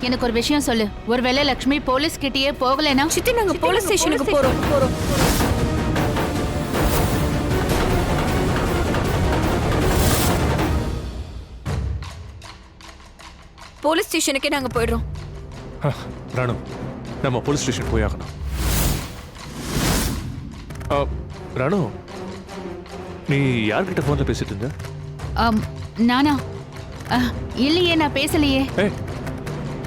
எனக்கு ஒரு விஷயம் சொல்லு. ஒருவேளை லக்ஷ்மி போலீஸ் கிட்டயே போகலைனா? சித்தி நாங்க போலீஸ் ஸ்டேஷனுக்கு போறோம். போலீஸ் ஸ்டேஷனுக்கே நாங்க போயிடுறோம். ராணு, நம்ம போலீஸ் ஸ்டேஷன் போய் ஆகணும். ராணு, நீ யார்கிட்ட போன்ல பேசிட்டு இருந்த? நானா? இல்லையே, நான் பேசலையே. ஏய்,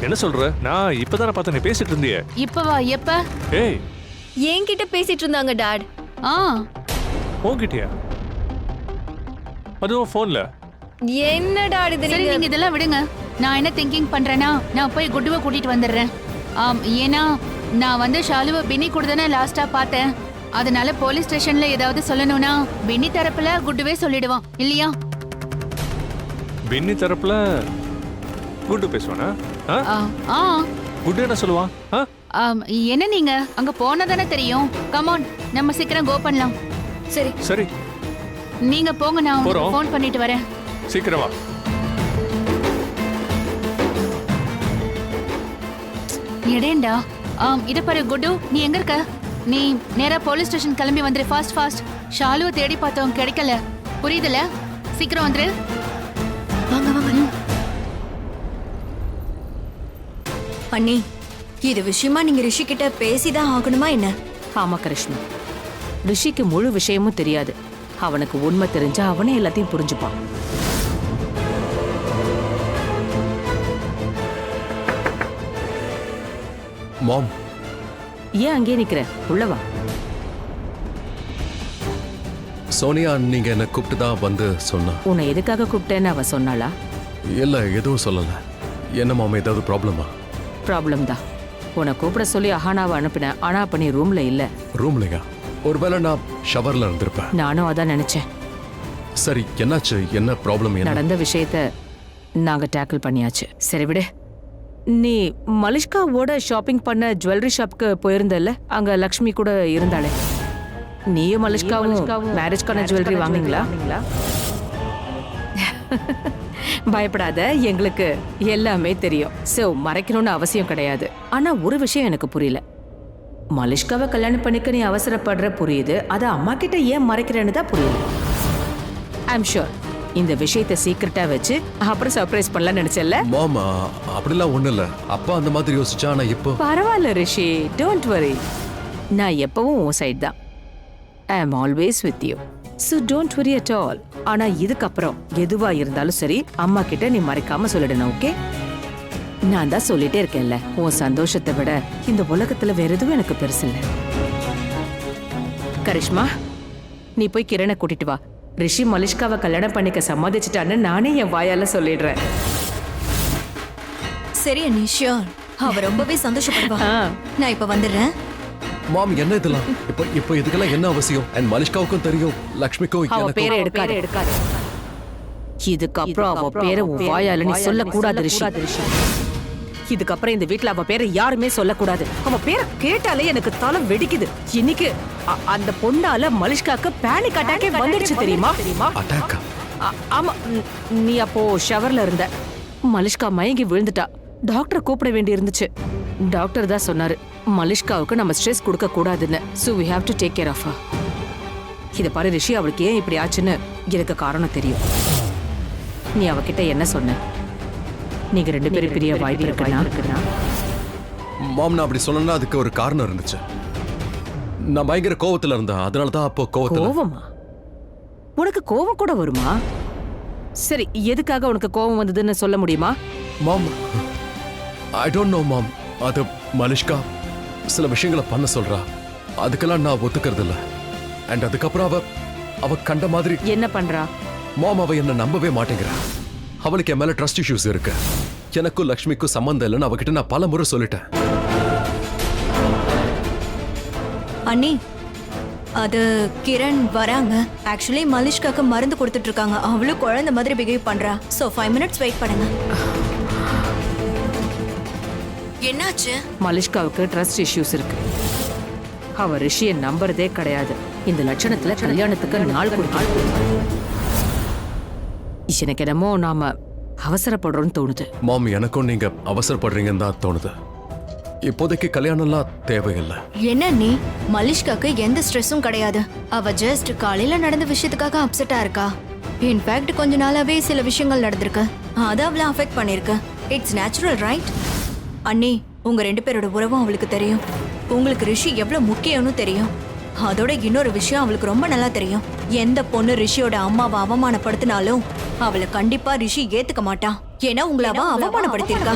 என்ன சொல்ற? நான் இப்பதானே பார்த்தேன் நீ பேசிட்டு இருந்தியே. இப்பவா? எப்ப? ஏய், என்கிட்ட பேசிட்டு இருந்தாங்க டாட். உன்கிட்டயா? அதுவும் போன்ல? என்ன டாட் இது? சரி, நீங்க இதெல்லாம் விடுங்க. நான் என்ன திங்கிங் பண்றேன்னா, நான் போய் குட்டுவை கூட்டிட்டு வந்துடுறேன். ஏன்னா நான் வந்து ஷாலுவை பின்னி கூட தானே லாஸ்டா பார்த்தேன். அதனால போலீஸ் ஸ்டேஷன்ல ஏதாவது சொல்லணும்னா பின்னி தரப்புல குட்டுவே சொல்லிடுவான் இல்லையா? பின்னி தரப்புல குட்டு பேசுவானா? குட்டு என்ன சொல்லுவான்? என்ன நீங்க அங்க போனதானே தெரியும். கமான், நம்ம சீக்கிரம் கோ பண்ணலாம். சரி சரி, நீங்க போங்க, நான் ஃபோன் பண்ணிட்டு வரேன். சீக்கிரமா. எடேண்டா. இத பாரு குட்டு, நீ எங்க இருக்க? நீ நேரா போலீஸ் ஸ்டேஷன் கிளம்பி வந்துரு. Fast fast. ஷாலுவை தேடி பார்த்தோம், கிடைக்கல. புரியுதுல? சீக்கிரம் வந்துரு. வாங்க வாங்க. அண்ணி, இது விஷயமா நீங்க ரிஷி கிட்ட பேசிதான் ஆகணுமா என்ன? ஆமா கிருஷ்ணா, ரிஷிக்கு முழு விஷயமும் தெரியாது. அவனுக்கு உண்மை தெரிஞ்சா அவனே எல்லாத்தையும் புரிஞ்சுப்பான். மாம், ஏன் அங்கே நிக்கிற? உள்ளவா. சோனியா நீங்க என்ன கூப்பிட்டு தான் வந்து சொன்னா. உன்னை எதுக்காக கூப்பிட்டேன்னு அவ சொன்னாளா? இல்ல, எதுவும் சொல்லல. என்ன மாம், ஏதாவது ப்ராப்ளமா? ப்ராப்ளம் தான். உன்னை கூப்பிட சொல்லி அஹானாவை அனுப்பினேன். ஆனா அப்ப நீ ரூம்ல இல்ல. ரூம்லயா? ஒருவேளை நான் ஷவர்ல இருந்திருப்பேன். நானும் அதான் நினைச்சேன். சரி, என்னாச்சு? என்ன ப்ராப்ளம்? நடந்த விஷயத்த நாங்க டேக்கிள் பண்ணியாச்சு. சரி விடு. நீ மலிஷ்காவோட ஷாப்பிங் பண்ண ஜுவல்லரி ஷாப்க்கு போயிருந்தல்ல? அங்க லக்ஷ்மி கூட இருந்தாளே. நீயும் மலிஷ்காவும் மேரேஜ்க்கான ஜுவல்லரி வாங்குனீங்களா? பயப்படாத, எங்களுக்கு எல்லாமே தெரியும். சோ மறைக்கணும்னு அவசியம் கிடையாது. ஆனா ஒரு விஷயம் எனக்கு புரியல. மலிஷ்காவை கல்யாணம் பண்ணிக்க நீ அவசரப்படுற புரியுது. அத அம்மா கிட்ட ஏன் மறைக்கிறேன்னு தான் புரியல. ஐம் ஷூர் இந்த விஷயத்தை சீக்கிரட்டா வச்சு அப்புறம் சர்ப்ரைஸ் பண்ணலாம் நினைச்சல. மாமா, அப்படிலாம் ஒண்ணு இல்ல. அப்பா அந்த மாதிரி யோசிச்சா. ஆனா இப்போ பரவாயில்ல ரிஷி, டோன்ட் வரி. நான் எப்பவும் உன் சைடு தான். I am always with you. So don't worry at all. ஆனா இதுக்கப்புறம் எதுவா இருந்தாலும் சரி அம்மா கிட்ட நீ மறைக்காம சொல்லிடணும், ஓகே? நான் தான் சொல்லிட்டே இருக்கேன்ல, உன் சந்தோஷத்தை விட இந்த உலகத்துல வேற எதுவும் எனக்கு பெருசு இல்லை. கரிஷ்மா, நீ போய் கிரணை கூட்டிட்டு வா. ரிஷி மலிஷ்காவை கல்யாணம் பண்ணிக்க சம்மதிச்சிட்டான்னு நானே என் வாயால சொல்லிடுறேன். சரி அண்ணி, ஷியோர். அவ ரொம்பவே சந்தோஷப்படுவா. நான் இப்ப வந்துடுறேன். மாம், என்ன இதெல்லாம்? இப்போ இதுக்கெல்லாம் என்ன அவசியம்? அண்ட் மலிஷ்காவுக்கும் தெரியும், லக்ஷ்மிக்கும். அவ பேரை எடுக்காது. இதுக்கப்புறம் அவ பேரை உன் வாயால நீ சொல்லக்கூடாது ரிஷி. இதுக்கப்புறம் இந்த வீட்டுல அவ பேரை யாருமே சொல்லக்கூடாது. அவ பேரை கேட்டாலே எனக்கு தலை வெடிக்குது. இன்னைக்கு அந்த பொண்ணால மலிஷ்காக்கு பேனிக் அட்டாக்கே வந்துடுச்சு தெரியுமா? அட்டாக்கா? ஆமா, நீ அப்போ ஷவர்ல இருந்த. மலிஷ்கா மயங்கி விழுந்துட்டா. டாக்டரை கூப்பிட வேண்டி இருந்துச்சு. டாக்டர் தான் சொன்னாரு, மலிஷ்காவுக்கு நம்ம ஸ்ட்ரெஸ் கொடுக்க கூடாதுன்னு. So we have to take care of her. இத பாரு ரிஷி, அவளுக்கு ஏன் இப்படி ஆச்சுன்னு எனக்கு காரணம் தெரியும். நீ அவகிட்ட என்ன சொன்ன? நீங்க ரெண்டு பேரும் பிரிய வாய்ப்பு இருக்குன்னா? மாம், நான் அப்படி சொன்னா அதுக்கு ஒரு காரணம் இருந்துச்சு. நான் பயங்கர கோவத்துல இருந்தேன். அதனால தான் அப்போ கோவமா? உனக்கு கோவம் கூட வருமா? சரி, எதுக்காக உனக்கு கோவம் வந்ததுன்னு சொல்ல முடியுமா? மாம், ஐ டோன்ட் நோ மாம். அது மலிஷ்கா சில விஷயங்களை பண்ண சொல்றா. அதுக்கெல்லாம் நான் ஒத்துக்கிறது இல்ல. அண்ட் அதுக்கப்புறம் அவ கண்ட மாதிரி என்ன பண்றா? மாம், அவ என்ன நம்பவே மாட்டேங்கிறா. அவளுக்கு என் மேல ட்ரஸ்ட் இஷ்யூஸ் இருக்கு. எனக்கும் லக்ஷ்மிக்கும் சம்பந்தம் இல்லைன்னு அவகிட்ட நான் பல முறை சொல்லிட்டேன். அண்ணி, அது கிரண் வராங்க. ஆக்சுவலி மலிஷ்காக்கு மருந்து கொடுத்துட்டு இருக்காங்க. அவளும் குழந்தை மாதிரி பிஹேவ் பண்றா. சோ 5 minutes வெயிட் பண்ணுங்க. என்னாச்சு? மலிஷ்காவுக்கு ட்ரஸ்ட் இஷ்யூஸ் இருக்கு. அவ ரிஷியை நம்புறதே கிடையாது. இந்த லட்சணத்துல கல்யாணத்துக்கு நாள் கொடுக்க எனக்கு என்னமோ நாம அவசரப்படுறோன்னு தோணுது. மாம், எனக்கும் நீங்க அவசரப்படுறீங்கன்னு தான் தோணுது. இப்போதைக்கு கல்யாணம்லாம் தேவையில்லை. என்ன நீ? மலிஷ்காக்கு எந்த ஸ்ட்ரெஸ்ஸும் கிடையாது. அவ ஜஸ்ட் காலையில நடந்த விஷயத்துக்காக அப்செட்டா இருக்கா. இன்ஃபேக்ட் கொஞ்ச நாளாவே சில விஷயங்கள் நடந்திருக்கு, அது அவளை அஃபெக்ட் பண்ணிருக்கு. It's natural, right? அண்ணி, உங்க 2 பேரோட உறவும் அவளுக்கு தெரியும். உங்களுக்கு ரிஷி எவ்வளவு முக்கியம்னு தெரியும். அதோட இன்னொரு விஷயம் அவளுக்கு ரொம்ப நல்லா தெரியும். எந்த பொண்ணு ரிஷியோட அம்மாவை அவமானப்படுத்தினாலும் அவளை கண்டிப்பா ரிஷி ஏத்துக்க மாட்டான். ஏன்னா உங்களை அவ அவமானப்படுத்திருக்கா.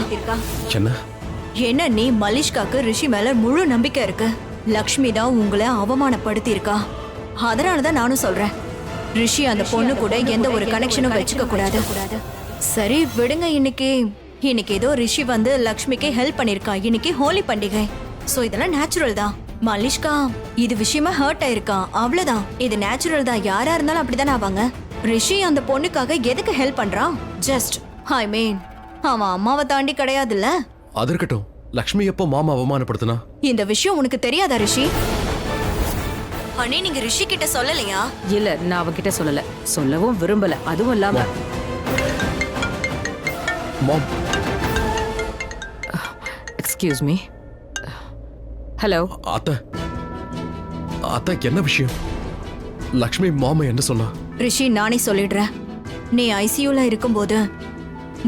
என்ன நீ? மலிஷ்காக்கு ரிஷி மேல முழு நம்பிக்கை இருக்கு. லக்ஷ்மி தான் உங்களை அவமானப்படுத்தி இருக்கா. அதனாலதான் நானும் சொல்றேன், ரிஷி அந்த பொண்ணு கூட எந்த ஒரு கனெக்ஷனும் வச்சுக்க கூடாது. சரி விடுங்க. இன்னைக்கு ஏதோ ரிஷி வந்து லக்ஷ்மிக்கு ஹெல்ப் பண்ணிருக்கா. இன்னைக்கு ஹோலி பண்டிகை. சோ இதெல்லாம் நேச்சுரல் தான். மலிஷ்கா இது விஷயமா ஹர்ட் ஆயிருக்கா, அவ்வளவுதான். இது நேச்சுரல் தான். யாரா இருந்தாலும் அப்படித்தானே ஆவாங்க. ரிஷி அந்த பொண்ணுக்காக எதுக்கு ஹெல்ப் பண்றான்? ஜஸ்ட் ஐ மீன் அவன் அம்மாவை தாண்டி கிடையாதுல்ல. அது இருக்கட்டும், லக்ஷ்மி எப்போ மாமா அவமானப்படுத்தினா? இந்த விஷயம் உனக்கு தெரியாதா ரிஷி? அண்ணே, நீங்க ரிஷி கிட்ட சொல்லலையா? இல்ல, நான் அவகிட்ட சொல்லல, சொல்லவும் விரும்பல. அதுவும் இல்லாம மாம், எக்ஸ்கியூஸ் மீ. ஹலோ அத்தை என்ன விஷயம்? லக்ஷ்மி மாமா என்ன சொன்னா? ரிஷி, நானே சொல்லிடுறேன். நீ ஐசியூல இருக்கும்போது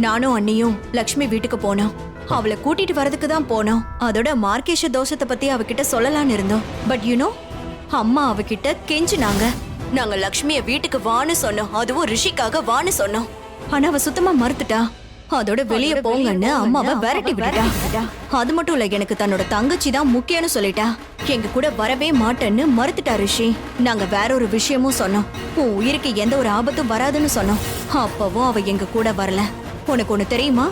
நானும் அண்ணியும் லக்ஷ்மி வீட்டுக்கு போனோம். அவளை கூட்டிட்டு வரதுக்கு தான் போனோம். அதோட மார்க்கேஷ தோஷத்தை பத்தி அவகிட்ட சொல்லலாம்னு இருந்தோம். பட் யூனோ, அம்மா அவகிட்ட கெஞ்சினாங்க. நாங்க லக்ஷ்மிய வீட்டுக்கு வான்னு சொன்னோம், அதுவும் ரிஷிக்காக வான்னு சொன்னோம். ஆனா அவ சுத்தமா மறுத்துட்டா. அதோட வெளியே போங்கன்னு அம்மாவை விரட்டி விட்டுட்டா. அது மட்டும் இல்ல, எனக்கு தன்னோட தங்கச்சி தான் முக்கியம்னு சொல்லிட்டா. எங்க கூட வரவே மாட்டேன்னு மறுத்துட்டா ரிஷி. நாங்க வேற ஒரு விஷயமும் சொன்னோம், உன் உயிருக்கு எந்த ஒரு ஆபத்தும் வராதுன்னு சொன்னோம். அப்பவும் அவ எங்க கூட வரல. உனக்கு ஒண்ணு தெரியுமா?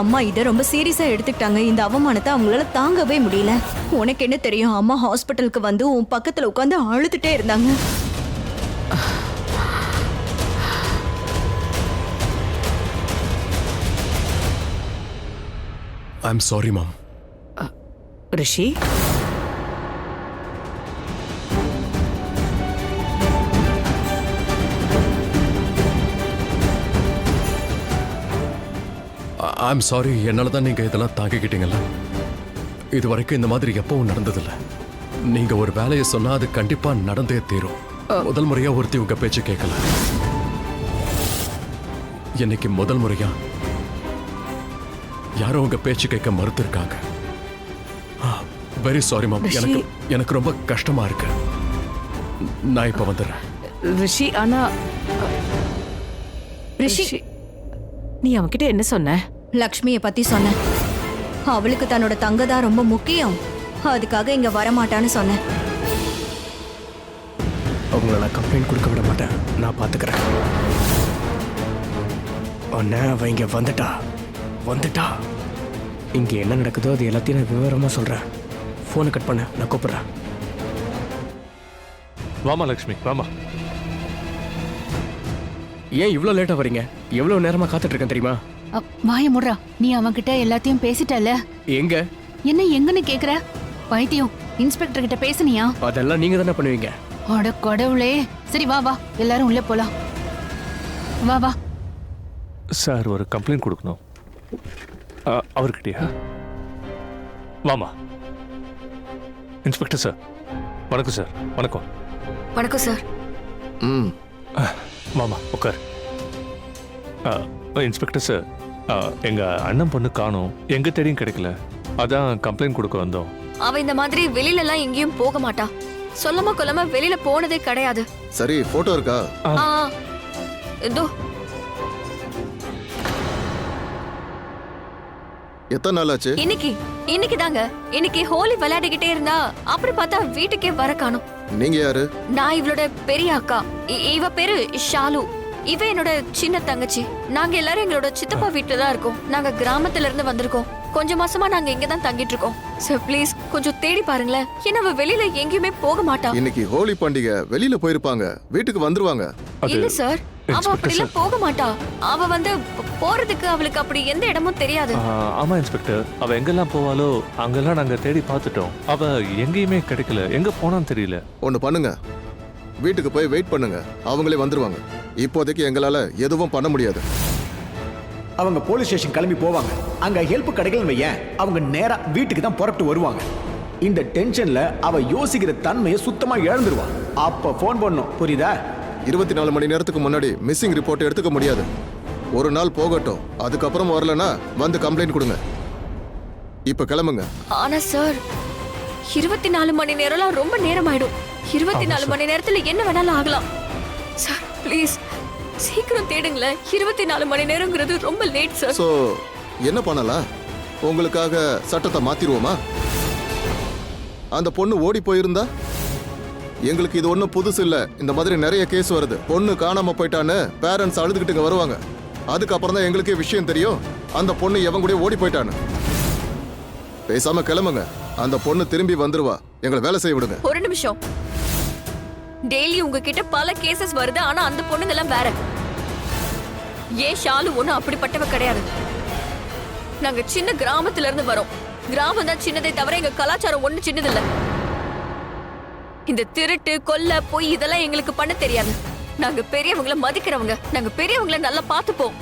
அம்மா இத ரொம்ப சீரியஸா எடுத்துக்கிட்டாங்க. இந்த அவமானத்தை அவங்களால தாங்கவே முடியல. உனக்கு என்ன தெரியும்? அம்மா ஹாஸ்பிட்டலுக்கு வந்து உன் பக்கத்துல உட்காந்து அழுதுட்டே இருந்தாங்க. I am sorry ma'am. Rishi, I am sorry. என்னால தான் நீங்க இதெல்லாம் தாங்கிக்கிட்டீங்கல்ல. இது வரைக்கும் இந்த மாதிரி எப்பவும் நடந்ததில்ல. நீங்க ஒரு வேலையை சொன்னா அது கண்டிப்பா நடந்தே தீரும். முதல் முறையா ஒருத்தி உங்க பேச்சு கேட்கல. இன்னைக்கு முதல் முறையா யாரோ உங்க பேச்சு கேட்க மறுத்திருக்காங்க. Very sorry ma'am. எனக்கு ரொம்ப கஷ்டமா இருக்கு. நான் இப்ப வந்துடுறேன். ரிஷி. ஆனா ரிஷி, நீ அவன்கிட்ட என்ன சொன்ன? லக்ஷ்மிய பத்தி சொன்னேன். அவளுக்கு தன்னோட தங்க தான் ரொம்ப முக்கியம், அதுக்காக இங்க வரமாட்டான்னு சொன்னேன். அவங்கள நான் கம்ப்ளைண்ட் கொடுக்க விட மாட்டேன், நான் பார்த்துக்கிறேன். அண்ணா, அவ இங்க வந்துட்டா. இங்க என்ன நடக்குதோ அது எல்லாத்தையும் நான் விவரமா சொல்றேன். போனை கட் பண்ண, நான் கூப்பிடுறேன். வாமா லக்ஷ்மி, வாமா. ஏன் இவ்வளோ லேட்டா வரீங்க? எவ்வளவு நேரமா காத்துட்டு இருக்கேன் தெரியுமா? வாய முடுறா. நீ அவன்கிட்ட எல்லாத்தையும் பேசிட்டல. எங்க என்ன எங்கன்னு கேக்குற? பைத்தியம், இன்ஸ்பெக்டர் கிட்ட பேசுனியா? அதெல்லாம் நீங்க தானே பண்ணுவீங்க. அட கடவுளே. சரி வா வா, எல்லாரும் உள்ள போலாம். வா வா. சார், ஒரு கம்ப்ளைண்ட் கொடுக்கணும். அவர்கிட்டயா? வாமா. Inspector sir. வணக்கம் சார். வணக்கம். வணக்கம் சார். மாமா உட்கார். இன்ஸ்பெக்டர் சார், எங்க அண்ணன் பொண்ணு காணோம். எங்க தேடியும் கிடைக்கல. அதான் கம்ப்ளைண்ட் கொடுக்க வந்தோம். அவ இந்த மாதிரி வெளியில எல்லாம் எங்கேயும் போக மாட்டா. சொல்லாம கொல்லாம வெளியில போனதே கிடையாது. சரி, போட்டோ இருக்கா? இதோ. எத்தனை நாள் ஆச்சு? இன்னைக்கு தாங்க. இன்னைக்கு ஹோலி விளையாடிக்கிட்டே இருந்தா அப்படி பார்த்தா வீட்டுக்கே வர காணோம். நீங்க யாரு? நான் இவளோட பெரிய அக்கா. இவ பேரு ஷாலு. இவ என்னோட சின்ன தங்கச்சி. நாங்க எல்லாரும் எங்களோட சித்தப்பா வீட்டுல தான் இருக்கோம். நாங்க கிராமத்துல இருந்து வந்திருக்கோம். கொஞ்ச மாசமா நாங்க இங்க தான் தங்கிட்டு இருக்கோம். சார் ப்ளீஸ் கொஞ்சம் தேடி பாருங்களேன். ஏன்னா அவ வெளியில எங்கேயுமே போக மாட்டா. இன்னைக்கு ஹோலி பண்டிகை, வெளியில போயிருப்பாங்க, வீட்டுக்கு வந்துருவாங்க. இல்ல சார், அவ அப்படிலாம் போக மாட்டா. அவ வந்து போறதுக்கு அவளுக்கு அப்படி எந்த இடமும் தெரியாது. ஆமா இன்ஸ்பெக்டர், அவ எங்கெல்லாம் போவாளோ அங்கெல்லாம் நாங்க தேடி பார்த்துட்டோம். அவ எங்கேயுமே கிடைக்கல. எங்க போனான்னு தெரியல. ஒண்ணு பண்ணுங்க, வீட்டுக்கு போய் வெயிட் பண்ணுங்க, அவங்களே வந்துருவாங்க. இப்போதைக்கு எங்களால எதுவும் பண்ண முடியாது. அவங்க போலீஸ் ஸ்டேஷன் கிளம்பி போவாங்க. அங்க ஹெல்ப் கிடைக்கலன்னு வையேன், அவங்க நேரா வீட்டுக்கு தான் புறப்பட்டு வருவாங்க. இந்த டென்ஷன்ல அவ யோசிக்கிற தன்மையை சுத்தமா இழந்துருவா. அப்ப ஃபோன் பண்ணும், புரியுதா? 24 மணி நேரத்துக்கு முன்னாடி மிஸ்ஸிங் ரிப்போர்ட் எடுத்துக்க முடியாது. ஒரு நாள் போகட்டும், அதுக்கப்புறம் வரலனா வந்து கம்ப்ளைண்ட் கொடுங்க. இப்ப கிளம்புங்க. ஆனா சார் 24 மணி நேரம்லாம் ரொம்ப நேரம் ஆயிடும். 24 மணி நேரத்துல என்ன வேணாலும் ஆகலாம். சார் ப்ளீஸ் சீக்கிரம் தேடுங்களேன். 24 மணி நேரம்ங்கிறது ரொம்ப லேட் சார். சோ என்ன பண்ணலாம்? உங்களுக்காக சட்டத்தை மாத்திருவோமா? அந்த பொண்ணு ஓடி போயிருந்தா? எங்களுக்கு இது ஒன்றும் புதுசு இல்லை. இந்த மாதிரி நிறைய கேஸ் வருது. பொண்ணு காணாம போயிட்டான்னு பேரண்ட்ஸ் அழுதுகிட்டு இங்க வருவாங்க. அதுக்கப்புறம் தான் எங்களுக்கே விஷயம் தெரியும் அந்த பொண்ணு எவன் கூட ஓடி போயிட்டான்னு. பேசாம கிளம்புங்க. அந்த பொண்ணு திரும்பி வந்துருவா. எங்களை வேலை செய்ய விடுங்க. ஒரு நிமிஷம். டெய்லி உங்ககிட்ட பல கேசஸ் வருது, ஆனா அந்த பொண்ணுங்க எல்லாம் வேற. ஏன் ஷாலு ஒண்ணும் அப்படிப்பட்டவ கிடையாது. நாங்க சின்ன கிராமத்துல இருந்து வரோம். கிராமம் தான் சின்னதே தவிர எங்க கலாச்சாரம் ஒண்ணு சின்னதில்ல. இந்த திருட்டு கொல்ல பொய் இதெல்லாம் எங்களுக்கு பண்ண தெரியாது. நாங்க பெரியவங்களை மதிக்கிறவங்க. நாங்க பெரியவங்களை நல்லா பார்த்துப்போம்.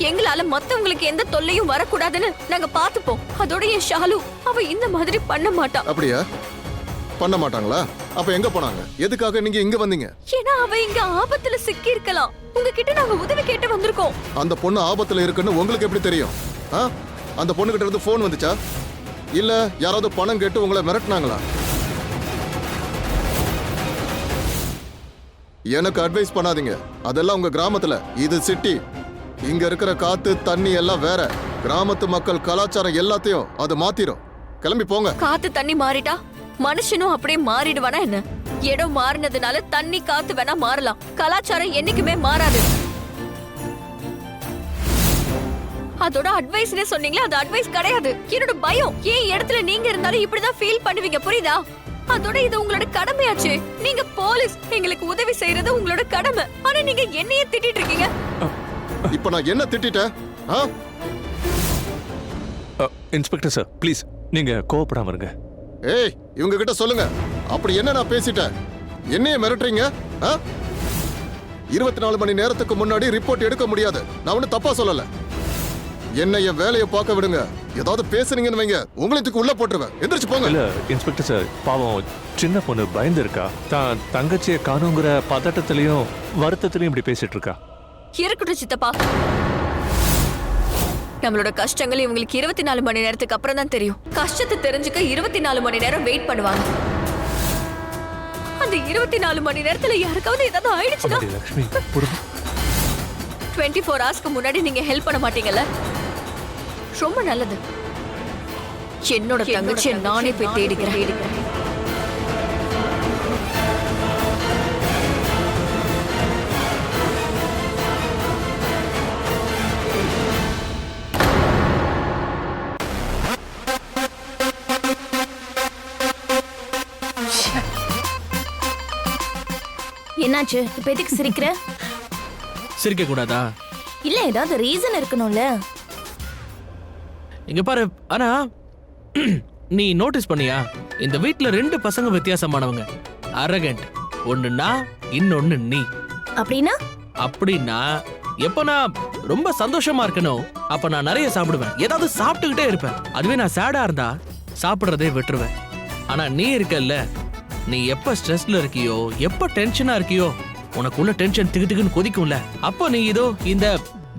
எங்களால மத்தவங்களுக்கு எந்த தொல்லையும் வரக்கூடாதுன்னு நாங்க பார்த்துப்போம். அதோட என் ஷாலு அவ இந்த மாதிரி பண்ண மாட்டா. அப்படியா? பண்ண மாட்டாங்களா? அப்ப எங்க போனாங்க? எதுக்காக நீங்க இங்க வந்தீங்க? ஏன்னா அவ இங்க ஆபத்துல சிக்கி இருக்கலாம். உங்ககிட்ட நாங்க உதவி கேட்டு வந்திருக்கோம். அந்த பொண்ணு ஆபத்துல இருக்குன்னு உங்களுக்கு எப்படி தெரியும்? அந்த பொண்ணு கிட்ட இருந்து போன் வந்துச்சா? இல்ல யாராவது பணம் கேட்டு உங்களை மிரட்டினாங்களா? எனக்கு அட்வைஸ் பண்ணாதீங்க. அதெல்லாம் உங்க கிராமத்துல. இது சிட்டி. இங்க இருக்கிற காத்து தண்ணி எல்லாம் வேற. கிராமத்து மக்கள் கலாச்சாரம் எல்லாத்தையும் அது மாத்திரும். கிளம்பி போங்க. காத்து தண்ணி மாறிட்டா மனுஷனும் அப்படியே மாறிடுவானா என்ன? இடம் மாறினதுனால தண்ணி காத்து வேணா மாறலாம். கலாச்சாரம் என்னைக்குமே மாறாது. அதோட அட்வைஸ்னே சொன்னீங்களே, அது அட்வைஸ் கிடையாது. என்னோட பயம். ஏன் இடத்துல நீங்க இருந்தாலும் இப்படிதான் ஃபீல் பண்ணுவீங்க, புரியுதா? அதோட இது உங்களோட கடமையாச்சு. நீங்க போலீஸ், எங்களுக்கு உதவி செய்யறது உங்களோட கடமை. ஆனா நீங்க என்னையே திட்டிட்டு இருக்கீங்க. இப்ப நான் என்ன திட்டிட்டேன்? இன்ஸ்பெக்டர் சார் ப்ளீஸ் நீங்க கோவப்படாம இருங்க. ஏய், இவங்க கிட்ட சொல்லுங்க. அப்படி என்ன நான் பேசிட்டேன்? என்னைய மிரட்டுறீங்க? 24 மணி நேரத்துக்கு முன்னாடி ரிப்போர்ட் எடுக்க முடியாது. நான் ஒன்னும் தப்பா சொல்லல. என்ன என் வேலையை பார்க்க விடுங்க. ஏதாவது பேசுறீங்கன்னு வைங்க, உங்களுக்கு உள்ள போட்டுருவேன். எந்திரிச்சு போங்க. இல்ல இன்ஸ்பெக்டர் சார், பாவம் சின்ன பொண்ணு பயந்து இருக்கா. தான் தங்கச்சியை காணுங்கிற பதட்டத்திலையும் வருத்தத்திலையும் இப்படி பேசிட்டு இருக்கா. இருக்கட்டும் சித்தப்பா. நம்மளோட கஷ்டங்கள் இவங்களுக்கு 24 மணி நேரத்துக்கு அப்புறம் தான் தெரியும். கஷ்டத்தை தெரிஞ்சுக்க 24 மணி நேரம் வெயிட் பண்ணுவாங்க. அந்த 24 மணி நேரத்துல யாருக்காவது ஏதாவது ஆயிடுச்சுன்னா லட்சுமி 24 ஹவர்ஸ்க்கு முன்னாடி நீங்க ஹெல்ப் பண்ண மாட்டீங்கல்ல? ரொம்ப நல்லது. என்னோட தங்கச்சியை நானே போய் தேடிக்கிறேன். என்னாச்சு? இப்ப எதுக்கு சிரிக்கிற? சிரிக்க கூடாதா? இல்ல ஏதாவது ரீசன் இருக்கணும்ல. இங்க பாரு. ஆனா நீ நோட்டீஸ் பண்ணியா, இந்த வீட்ல 2 பசங்க வித்தியாசமானவங்க. அரகண்ட். ஒண்ணுன்னா இன்னொன்னு நீ. அப்படின்னா? அப்படின்னா எப்ப நான் ரொம்ப சந்தோஷமா இருக்கணும் அப்ப நான் நிறைய சாப்பிடுவேன். ஏதாவது சாப்பிட்டுக்கிட்டே இருப்பேன். அதுவே நான் சேடா இருந்தா சாப்பிடுறதே விட்டுருவேன். ஆனா நீ இருக்கல்ல, நீ எப்ப ஸ்ட்ரெஸ்ல இருக்கியோ, எப்ப டென்ஷனா இருக்கியோ, உனக்குள்ள டென்ஷன் திகுன்னு கொதிக்கும்ல, அப்போ நீ இதோ இந்த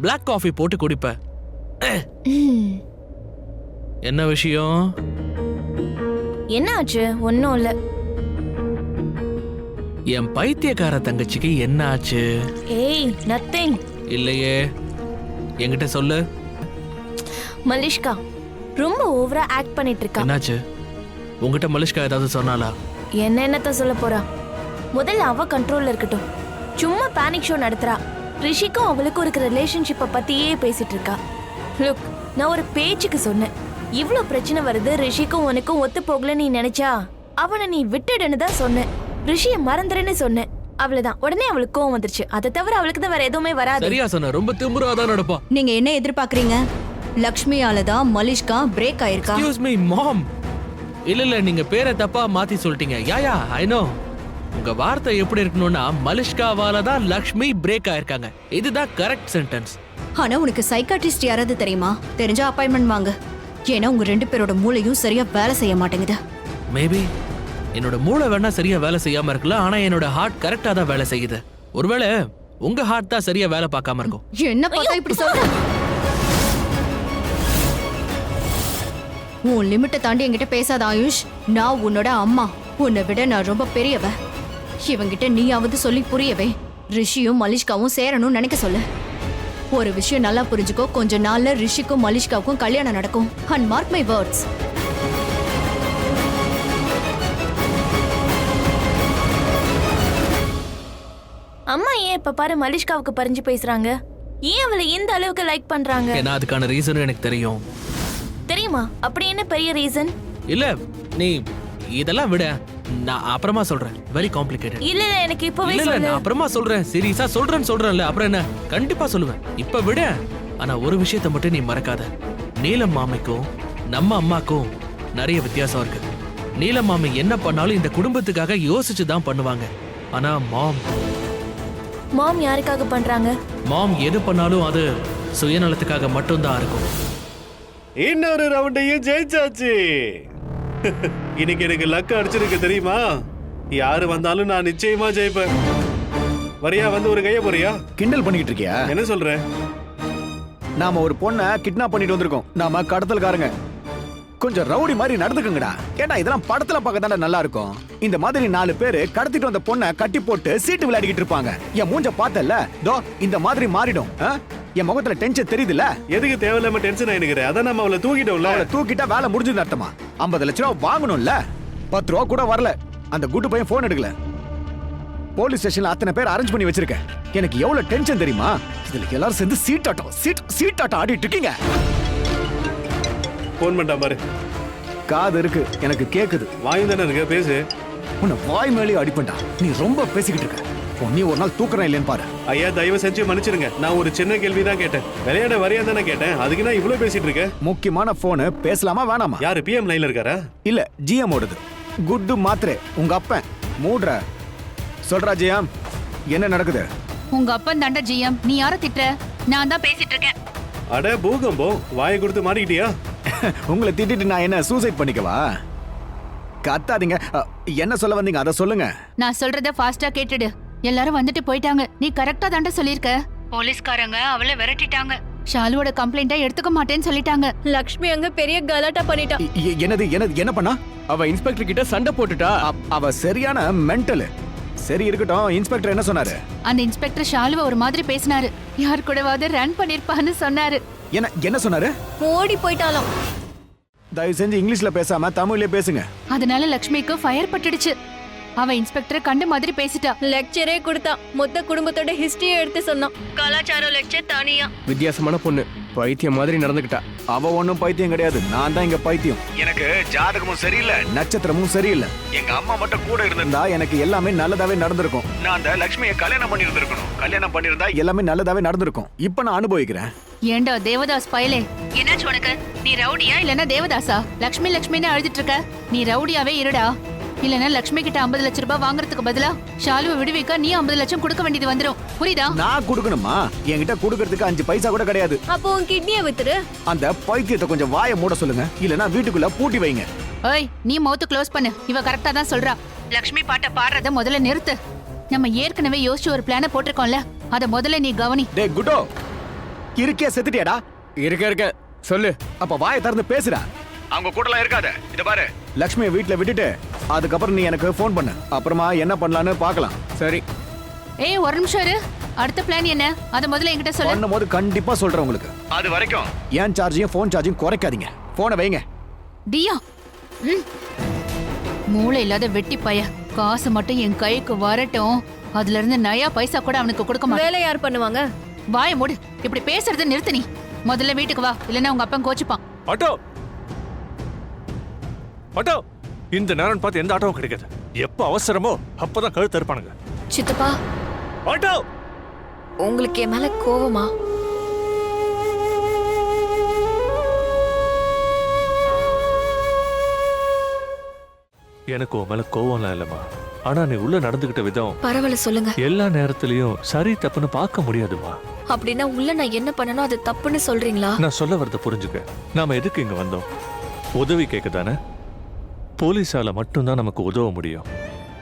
பிளாக் காஃபி போட்டு குடிப்ப. என்ன விஷயம்? என்ன ஆச்சு? ஒன்னும் இல்ல. என் பைத்தியக்கார தங்கச்சிக்கு என்ன ஆச்சு? ஏய், நத்திங். இல்லையே, என்கிட்ட சொல்லு. மலிஷ்கா ரொம்ப ஓவரா ஆக்ட் பண்ணிட்டு இருக்கா. என்னாச்சு? உங்ககிட்ட மலிஷ்கா ஏதாவது சொன்னாலா? என்னத்த சொல்ல போறா? முதல்ல அவ கண்ட்ரோல்ல இருக்கட்டும். சும்மா பேனிக் ஷோ நடத்துறா. ரிஷிக்கும் அவளுக்கும் இருக்கிற ரிலேஷன்ஷிப்பை பத்தியே பேசிட்டு இருக்கா. லுக், நான் ஒரு பேச்சுக்கு சொன்னேன். இவ்ளோ பிரச்சனை வருது, ரிஷிக்கும் உனக்கும் ஒத்து போகல நீ நினைச்சா அவனை நீ விட்டுடுன்னு தான் சொன்னேன். ரிஷிய மறந்துறேன்னு சொன்னேன். அவ்வளவுதான். உடனே அவளுக்கு கோவம் வந்துருச்சு. அதை தவிர அவளுக்கு தான் வேற எதுவுமே வராது. சரியா சொன்ன. ரொம்ப திமிராதான் நடப்பா. நீங்க என்ன எதிர்பார்க்கறீங்க? லக்ஷ்மியால தான் மலிஷ்கா பிரேக் ஆயிருக்கா. எக்ஸ்கியூஸ் மீ மாம். இல்ல நீங்க பேரை தப்பா மாத்தி சொல்லிட்டீங்க. யா ஐ நோ. உங்க வார்த்தை எப்படி இருக்கணும்னா, மலிஷ்காவால தான் லக்ஷ்மி பிரேக் ஆயிருக்காங்க. இதுதான் கரெக்ட் சென்டென்ஸ். ஆனா உனக்கு சைக்காட்ரிஸ்ட் யாராவது தெரியுமா? தெரிஞ்சா அப்பாயின்மெண்ட் வாங்க. ஏன்னா உங்க 2 பேரோட மூளையும் சரியா வேலை செய்ய மாட்டேங்குது. மேபி என்னோட மூளை வேணா சரியா வேலை செய்யாம இருக்கலாம், ஆனா என்னோட ஹார்ட் கரெக்டா தான் வேலை செய்யுது. ஒருவேளை உங்க ஹார்ட் தான் சரியா வேலை பார்க்காம இருக்கும். என்ன பார்த்தா இப்படி சொல்ற? உன் லிமிட்டை தாண்டி என்கிட்ட பேசாத ஆயுஷ். நான் உன்னோட அம்மா. உன்னை விட நான் ரொம்ப பெரியவ. இவங்கிட்ட நீயாவது சொல்லி புரியவே. ரிஷியும் மலிஷ்காவும் சேரணும்னு நினைக்க சொல்லு. ஒரு விஷயம் நல்லா புரிஞ்சுக்கோ, கொஞ்ச நாள்ல ரிஷிக்கும் மலிஷ்காவுக்கும் கல்யாணம் நடக்கும். And mark my words. அம்மா ஏன் இப்ப பாரு மலிஷ்காவுக்கு பறிஞ்சு பேசுறாங்க? ஏன் அவளை இந்த அளவுக்கு லைக் பண்றாங்க? ஏன்னா அதுக்கான ரீசன் எனக்கு தெரியும். தெரியுமா? அப்படி என்ன பெரிய ரீசன்? இல்ல நீ இதெல்லாம் விட, நான் அப்புறமா சொல்றேன். Very complicated. இல்ல இல்ல எனக்கு இப்பவே இல்ல சொல்லு. நான் அப்புறமா சொல்றேன். சீரியஸா சொல்றேன்ல. அப்புறம் என்ன? கண்டிப்பா சொல்லுவேன். இப்ப விட. ஆனா ஒரு விஷயத்தை மட்டும் நீ மறக்காத. நீலம் மாமிக்கும் நம்ம அம்மாக்கும் நிறைய வித்தியாசம் இருக்கு. நீலம் மாமி என்ன பண்ணாலும் இந்த குடும்பத்துக்காக யோசிச்சு தான் பண்ணுவாங்க. ஆனா மாம் யாருக்காக பண்றாங்க? மாம் எது பண்ணாலும் அது சுயநலத்துக்காக மட்டும்தான் இருக்கும். இன்னொரு ரவுண்டையும் ஜெயிச்சாச்சு. இன்னைக்கு எனக்கு லக் அடிச்சிருக்கு தெரியுமா? யாரு வந்தாலும் நான் நிச்சயமா ஜெயிப்பேன். வரியா, வந்து ஒரு கைய போறியா? கிண்டல் பண்ணிக்கிட்டு இருக்கியா? என்ன சொல்ற? நாம ஒரு பொண்ணை கிட்னாப் பண்ணிட்டு வந்திருக்கோம். நாம கடத்தல்காரங்க. கொஞ்சம் ரவுடி மாதிரி நடந்துக்குங்கடா. ஏன்னா இதெல்லாம் படத்துல பார்க்க தானே நல்லா இருக்கும். இந்த மாதிரி 4 பேரு கடத்திட்டு வந்த பொண்ணை கட்டி போட்டு சீட்டு விளையாடிக்கிட்டு இருப்பாங்க. என் மூஞ்ச பார்த்தல, தோ இந்த மாதிரி மாறிடும். என் முகத்துல டென்ஷன் தெரியுதுல? எதுக்கு தேவையில்லாம டென்ஷன் ஆயினுக்கிற? அதான் நம்ம அவளை தூக்கிட்டோம்ல. அவளை தூக்கிட்டா வேலை முடிஞ்சது அர்த்தமா? 50 லட்சம் ரூபா வாங்கணும்ல. 10 ரூபா கூட வரல. அந்த குட்டு பையன் போன் எடுக்கல. போலீஸ் ஸ்டேஷன்ல அத்தனை பேர் அரேஞ்ச் பண்ணி வச்சிருக்கேன். எனக்கு எவ்வளவு டென்ஷன் தெரியுமா? இதுல எல்லாரும் சேர்ந்து சீட்டாட்டம் ஆடிட்டு இருக்கீங்க. போன் பண்ணா பாரு. காது இருக்கு, எனக்கு கேக்குது. வாய் தானே இருக்க, பேசு. உன்னை வாய் மேலே அடிப்பண்டா. நீ ரொம்ப பேசிக்கிட்டு இருக்க. நீ ஒரு நாள் தூக்குறேன் இல்லைன்னு பாரு. ஐயா தயவு செஞ்சு மன்னிச்சிருங்க. நான் ஒரு சின்ன கேள்வி தான் கேட்டேன். விளையாட வரையா தானே கேட்டேன். அதுக்கு நான் இவ்வளவு பேசிட்டு இருக்கேன். முக்கியமான போனு, பேசலாமா வேணாமா? யாரு பிஎம் லைன்ல இருக்காரா? இல்ல, ஜிஎம் ஓடுது. குட்டு மாத்திரை உங்க அப்பன் மூடுற. சொல்றா ஜிஎம், என்ன நடக்குது? உங்க அப்பன் தாண்டா ஜிஎம். நீ யார திட்டுற? நான் தான் பேசிட்டு இருக்கேன். அட பூகம்பம், வாயை கொடுத்து மாட்டிக்கிட்டியா? உங்களை திட்டிட்டு நான் என்ன சூசைட் பண்ணிக்கவா? கத்தாதீங்க. என்ன சொல்ல வந்தீங்க அதை சொல்லுங்க. நான் சொல்றத ஃபாஸ்டா கேட்டுடு. எல்லாரும் வந்துட்டு போயிட்டாங்க. நீ கரெக்டா தாண்டா சொல்லிருக்க. போலீஸ்காரங்க அவளை விரட்டிட்டாங்க. ஷாலுவோட கம்ப்ளைண்ட்டை எடுத்துக்க மாட்டேன்னு சொல்லிட்டாங்க. லக்ஷ்மி அங்க பெரிய கலாட்டா பண்ணிட்டா. என்னது என்ன பண்ணா? அவ இன்ஸ்பெக்டர் கிட்ட சண்டை போட்டுட்டா. அவ சரியான மென்டல். சரி இருக்கட்டும், இன்ஸ்பெக்டர் என்ன சொன்னாரு? அந்த இன்ஸ்பெக்டர் ஷாலுவ ஒரு மாதிரி பேசினாரு. யார் கூடவாவது ரன் பண்ணிருப்பான்னு சொன்னாரு. என்ன சொன்னாரு? ஓடி போயிட்டாலும். தயவு செஞ்சு இங்கிலீஷ்ல பேசாம தமிழ்லயே பேசுங்க. அதனால லக்ஷ்மிக்கு ஃபயர் பட்டுடுச்சு. அவ இன்ஸ்பெக்டரை கண்ட மாதிரி பேசிட்டா. லெக்சரே கொடுத்தா. மொத்த குடும்பத்தோட ஹிஸ்டரியை எடுத்து சொன்னான். கலாச்சார லெக்சர் தனியா. வித்தியாசமான பொண்ணு, பைத்தியம் மாதிரி நடந்துக்கிட்டா. அவ ஒண்ணும் பைத்தியம் கிடையாது. நான் தான் இங்க பைத்தியம். எனக்கு ஜாதகமும் சரியில்லை, நட்சத்திரமும் சரியில்லை. எங்க அம்மா மட்டும் கூட இருந்திருந்தா எனக்கு எல்லாமே நல்லதாவே நடந்திருக்கும். நான் அந்த லட்சுமியை கல்யாணம் பண்ணி இருந்திருக்கணும். கல்யாணம் பண்ணிருந்தா எல்லாமே நல்லதாவே நடந்திருக்கும். இப்ப நான் அனுபவிக்கிறேன். ஏண்டா தேவதாஸ் பயலே, என்னாச்சு உனக்கு? நீ ரவுடியா இல்லனா தேவதாசா? லக்ஷ்மின்னு அழுதுட்டு இருக்க. நீ ரவுடியாவே இருடா. இல்லனா லக்ஷ்மி கிட்ட 50 லட்சம் ரூபாய் வாங்குறதுக்கு பதிலா ஷாலுவை விடுவிக்க நீ 50 லட்சம் கொடுக்க வேண்டியது வந்துரும். புரியுதா? நான் கொடுக்கணுமா? என்கிட்ட கொடுக்கறதுக்கு 5 பைசா கூட கிடையாது. அப்போ உன் கிட்னியை வித்துரு. அந்த பைத்தியத்தை கொஞ்சம் வாயை மூட சொல்லுங்க. இல்லனா வீட்டுக்குள்ள பூட்டி வைங்க. ஏய், நீ மவுத் க்ளோஸ் பண்ணு. இவ கரெக்டா தான் சொல்றா. லக்ஷ்மி பாட்ட பாடுறத முதல்ல நிறுத்து. நம்ம ஏற்கனவே யோசிச்சு ஒரு பிளான போட்டிருக்கோம்ல, அத முதல்ல நீ கவனி. டேய் குட்டோ, இருக்கே செத்துட்டியாடா? இருக்க சொல்லு. அப்ப வாயை திறந்து பேசுடா. அவங்க கூடலாம் இருக்காத. இத பாரு, லக்ஷ்மியை வீட்ல விட்டுட்டு அதுக்கப்புறம் நீ எனக்கு ஃபோன் பண்ணு. அப்புறமா என்ன பண்ணலான்னு பார்க்கலாம். சரி. ஏய், ஒரு நிமிஷம் இரு. அடுத்த பிளான் என்ன? அத முதல்ல என்கிட்ட சொல்லு. பண்ணும்போது கண்டிப்பா சொல்றேன் உங்களுக்கு. அது வரைக்கும் ஏன் சார்ஜையும் ஃபோன் சார்ஜையும் குறைக்காதீங்க. போனை வைங்க. டியா, மூளை இல்லாத வெட்டி பைய. காசு மட்டும் என் கைக்கு வரட்டும். அதுல இருந்து நயா பைசா கூட அவனுக்கு கொடுக்க மாட்டேன். வேலை யார் பண்ணுவாங்க? வாயை மூடு. இப்படி பேசுறத நிறுத்து நீ. முதல்ல வீட்டுக்கு வா, இல்லன்னா உங்க அப்பன் கோச்சுப்பான். ஆட்டோ ஆட்டோ, இந்த நேரம் பார்த்து எந்த ஆட்டோவும் கிடைக்காது. எப்ப அவசரமோ அப்பதான் கழுத்து இருப்பானுங்க. சித்தப்பா, ஆட்டோ, உங்களுக்கு என் மேல கோவமா? எனக்கு உன் மேல கோவம்லாம் இல்லம்மா. ஆனா நீ உள்ள நடந்துகிட்ட விதம் பரவாயில்ல சொல்லுங்க. எல்லா நேரத்திலயும் சரி தப்புன்னு பார்க்க முடியாதுமா. அப்படின்னா உள்ள நான் என்ன பண்ணணும் அது தப்புன்னு சொல்றீங்களா? நான் சொல்ல வரத புரிஞ்சுக்க. நாம எதுக்கு இங்க வந்தோம்? உதவி கேட்க தானே? போலீஸால மட்டும்தான் நமக்கு உதவ முடியும்.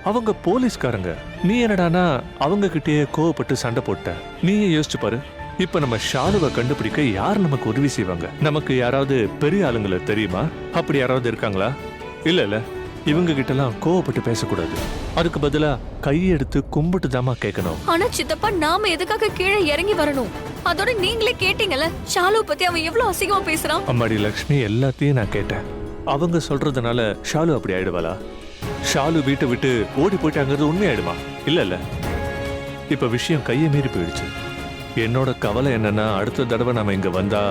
அவங்க போலீஸ்காரங்க. நீ என்னடானா அவங்க கிட்டயே கோவப்பட்டு சண்டை போட்ட. நீயே யோசிச்சு பாரு. இப்ப நம்ம ஷாலுவை கண்டுபிடிக்க யார் நமக்கு உதவி செய்வாங்க? நமக்கு யாராவது பெரிய ஆளுங்களை தெரியுமா? அப்படி யாராவது இருக்காங்களா? இல்ல இவங்க கிட்ட எல்லாம் கோவப்பட்டு பேசக்கூடாது. அதுக்கு பதிலா கையெடுத்து கும்பிட்டு தாமா கேட்கணும். ஆனா சித்தப்பா நாம எதுக்காக கீழே இறங்கி வரணும்? அதோட நீங்களே கேட்டீங்கல்ல ஷாலு பத்தி அவன் எவ்வளவு அசிங்கமா பேசுறான். அம்மாடி லக்ஷ்மி, எல்லாத்தையும் நான் கேட்டேன். அவங்க சொல்றதுனால ஷாலு அப்படி ஆயிடுவாளா? ஷாலு வீட்டை விட்டு ஓடி போயிட்டாங்கிறது உண்மையாயிடுமா? இல்ல இப்ப விஷயம் கையை மீறி போயிடுச்சு. என்னோட கவலை என்னன்னா அடுத்த தடவை நாம இங்க வந்தா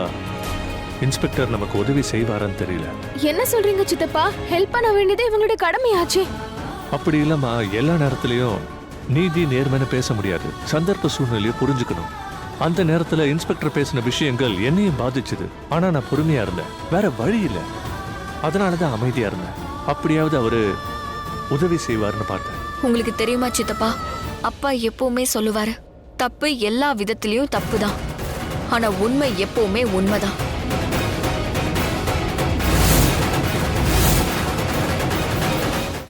இன்ஸ்பெக்டர் நமக்கு உதவி செய்வாரான்னு தெரியல. என்ன சொல்றீங்க சித்தப்பா? ஹெல்ப் பண்ண வேண்டியது இவங்களுடைய கடமையாச்சே. அப்படி இல்லம்மா, எல்லா நேரத்திலையும் நீதி நேர்மைன்னு பேச முடியாது. சந்தர்ப்ப சூழ்நிலையை புரிஞ்சுக்கணும். அந்த நேரத்துல இன்ஸ்பெக்டர் பேசின விஷயங்கள் என்னையும் பாதிச்சுது. ஆனா நான் பொறுமையா இருந்தேன். வேற வழி இல்லை. அதனாலதான் அமைதியா இருந்தேன். அப்படியாவது அவரு உதவி செய்வார்னு பார்த்தேன். உங்களுக்கு தெரியுமா சித்தப்பா, அப்பா எப்பவுமே சொல்லுவாரு, தப்பு எல்லா விதத்திலயும் தப்பு தான், ஆனா உண்மை எப்பவுமே உண்மைதான்.